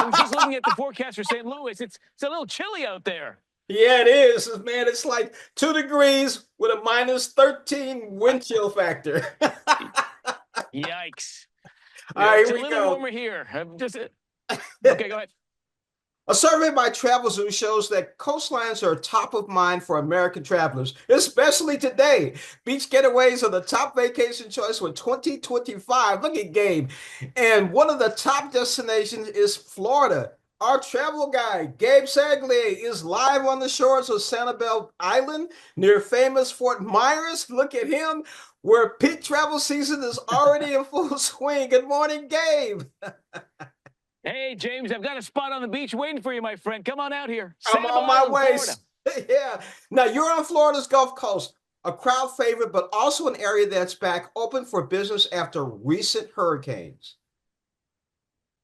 was just looking at the forecast for St. Louis. It's a little chilly out there. Yeah, it is, man. It's like 2 degrees with a -13 wind chill factor. Yikes. All Yeah, right, it's here a we little go. warmer here. Okay, go ahead. A survey by TRAVELZOO shows that coastlines are top of mind for American travelers, especially today. Beach getaways are the top vacation choice for 2025. Look at Gabe. And one of the top destinations is Florida. Our travel guide, Gabe Saglie, is live on the shores of Sanibel Island near famous Fort Myers. Look at him, where peak travel season is already in full swing. Good morning, Gabe. Hey, James, I've got a spot on the beach waiting for you, my friend. Come on out here. I'm Sanibel on my Island, way. Florida. Yeah. Now you're on Florida's Gulf Coast, a crowd favorite, but also an area that's back open for business after recent hurricanes.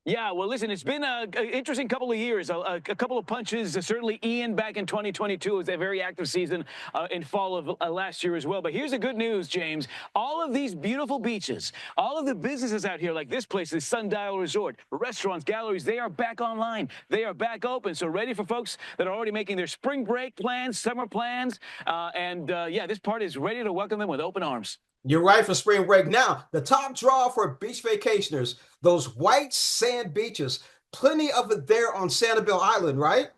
Yeah, well, listen, it's been an interesting couple of years, a couple of punches. Certainly, Ian back in 2022 was a very active season in fall of last year as well. But here's the good news, James. All of these beautiful beaches, all of the businesses out here, like this place, the Sundial Resort, restaurants, galleries, they are back online. They are back open. So ready for folks that are already making their spring break plans, summer plans. Yeah, this part is ready to welcome them with open arms. You're right for spring break. Now, the top draw for beach vacationers, those white sand beaches, plenty of it there on Sanibel Island, right?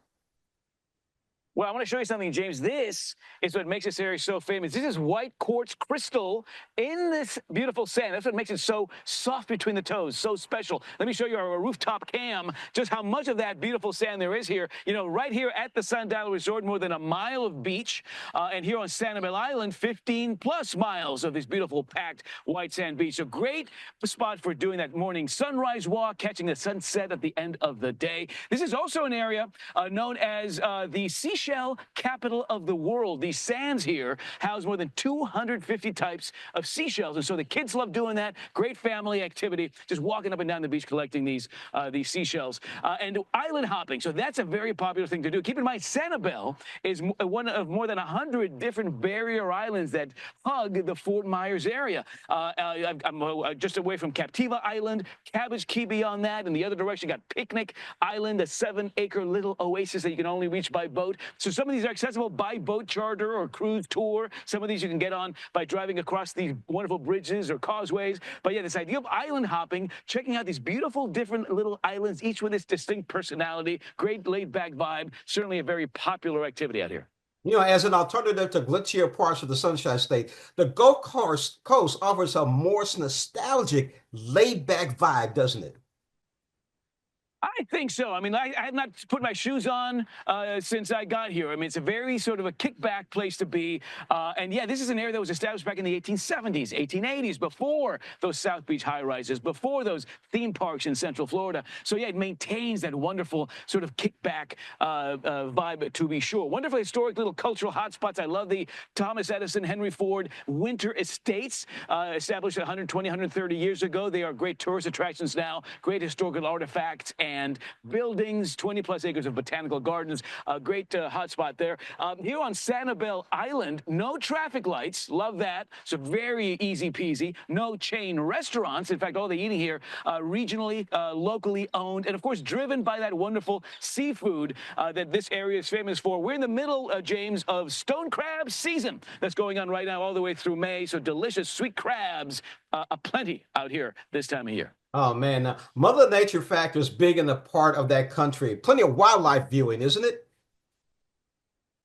Well, I want to show you something, James. This is what makes this area so famous. This is white quartz crystal in this beautiful sand. That's what makes it so soft between the toes, so special. Let me show you our rooftop cam, just how much of that beautiful sand there is here. You know, right here at the Sundial Resort, more than a mile of beach. And here on Sanibel Island, 15+ miles of this beautiful packed white sand beach. A great spot for doing that morning sunrise walk, catching the sunset at the end of the day. This is also an area known as the seashell capital of the world. These sands here house more than 250 types of seashells, and so the kids love doing that. Great family activity, just walking up and down the beach collecting these seashells. And island hopping, so that's a very popular thing to do. Keep in mind, Sanibel is one of more than 100 different barrier islands that hug the Fort Myers area. I'm just away from Captiva Island, Cabbage Key beyond that. In the other direction, you got Picnic Island, a 7-acre little oasis that you can only reach by boat. So some of these are accessible by boat charter or cruise tour. Some of these you can get on by driving across these wonderful bridges or causeways. But yeah, this idea of island hopping, checking out these beautiful different little islands, each with its distinct personality, great laid-back vibe, certainly a very popular activity out here. You know, as an alternative to glitchier parts of the Sunshine State, the Gulf Coast offers a more nostalgic, laid-back vibe, doesn't it? I think so. I mean, I have not put my shoes on since I got here. I mean, it's a very sort of a kickback place to be. And yeah, this is an area that was established back in the 1870s, 1880s, before those South Beach high-rises, before those theme parks in Central Florida. So yeah, it maintains that wonderful sort of kickback vibe, to be sure. Wonderful historic little cultural hotspots. I love the Thomas Edison, Henry Ford Winter Estates, established 120, 130 years ago. They are great tourist attractions now, great historical artifacts and buildings, 20+ acres of botanical gardens, a great hotspot there. Here on Sanibel Island, no traffic lights, love that, so very easy peasy. No chain restaurants, in fact, all the eating here regionally, locally owned, and of course driven by that wonderful seafood that this area is famous for. We're in the middle, James, of stone crab season that's going on right now all the way through May, so delicious sweet crabs aplenty out here this time of year. Oh man, Mother Nature factor is big in the part of that country. Plenty of wildlife viewing, isn't it?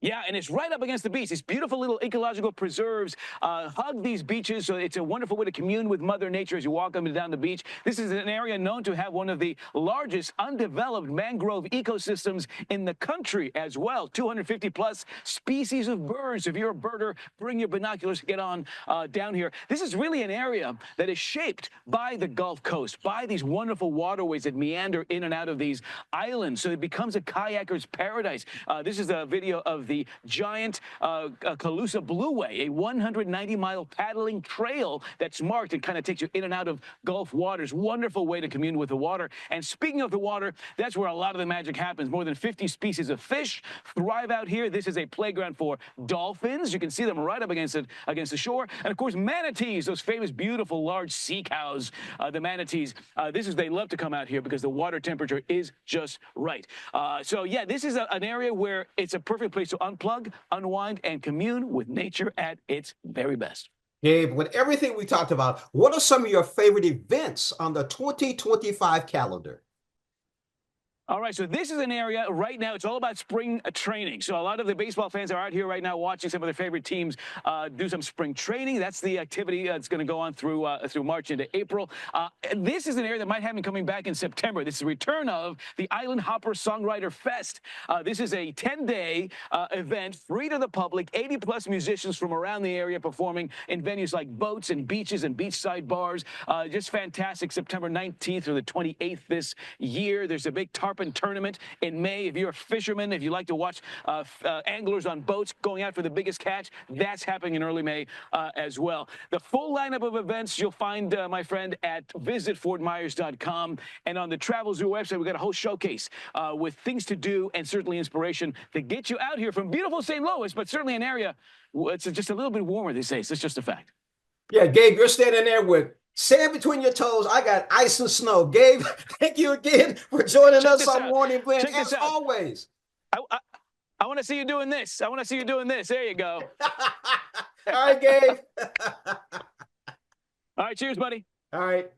Yeah, and it's right up against the beach. These beautiful little ecological preserves hug these beaches, so it's a wonderful way to commune with Mother Nature as you walk up and down the beach. This is an area known to have one of the largest undeveloped mangrove ecosystems in the country as well. 250+ species of birds. If you're a birder, bring your binoculars, get on down here. This is really an area that is shaped by the Gulf Coast, by these wonderful waterways that meander in and out of these islands, so it becomes a kayaker's paradise. This is a video of the giant Calusa Blueway, a 190-mile paddling trail that's marked and kind of takes you in and out of Gulf waters. Wonderful way to commune with the water. And speaking of the water, that's where a lot of the magic happens. More than 50 species of fish thrive out here. This is a playground for dolphins. You can see them right up against the shore. And of course, manatees, those famous, beautiful, large sea cows, the manatees. They love to come out here because the water temperature is just right. So yeah, this is an area where it's a perfect place to unplug, unwind, and commune with nature at its very best. Gabe, with everything we talked about, what are some of your favorite events on the 2025 calendar? All right, so this is an area right now, it's all about spring training. So a lot of the baseball fans are out here right now watching some of their favorite teams do some spring training. That's the activity that's going to go on through March into April. This is an area that might have been coming back in September. This is the return of the Island Hopper Songwriter Fest. This is a 10-day event, free to the public, 80-plus musicians from around the area performing in venues like boats and beaches and beachside bars. Just fantastic. September 19th through the 28th this year. There's a big tarpon tournament in May. If you're a fisherman, if you like to watch anglers on boats going out for the biggest catch, that's happening in early May as well. The full lineup of events you'll find, my friend, at visitfortmyers.com. And on the TRAVELZOO website, we've got a whole showcase with things to do and certainly inspiration to get you out here from beautiful St. Louis, but certainly an area it's just a little bit warmer these days. It's just a fact. Yeah, Gabe, you're standing there with sand between your toes. I got ice and snow. Gabe, thank you again for joining us on Morning Blend, as always. I want to see you doing this. I want to see you doing this. There you go. All right, Gabe. All right, cheers, buddy. All right.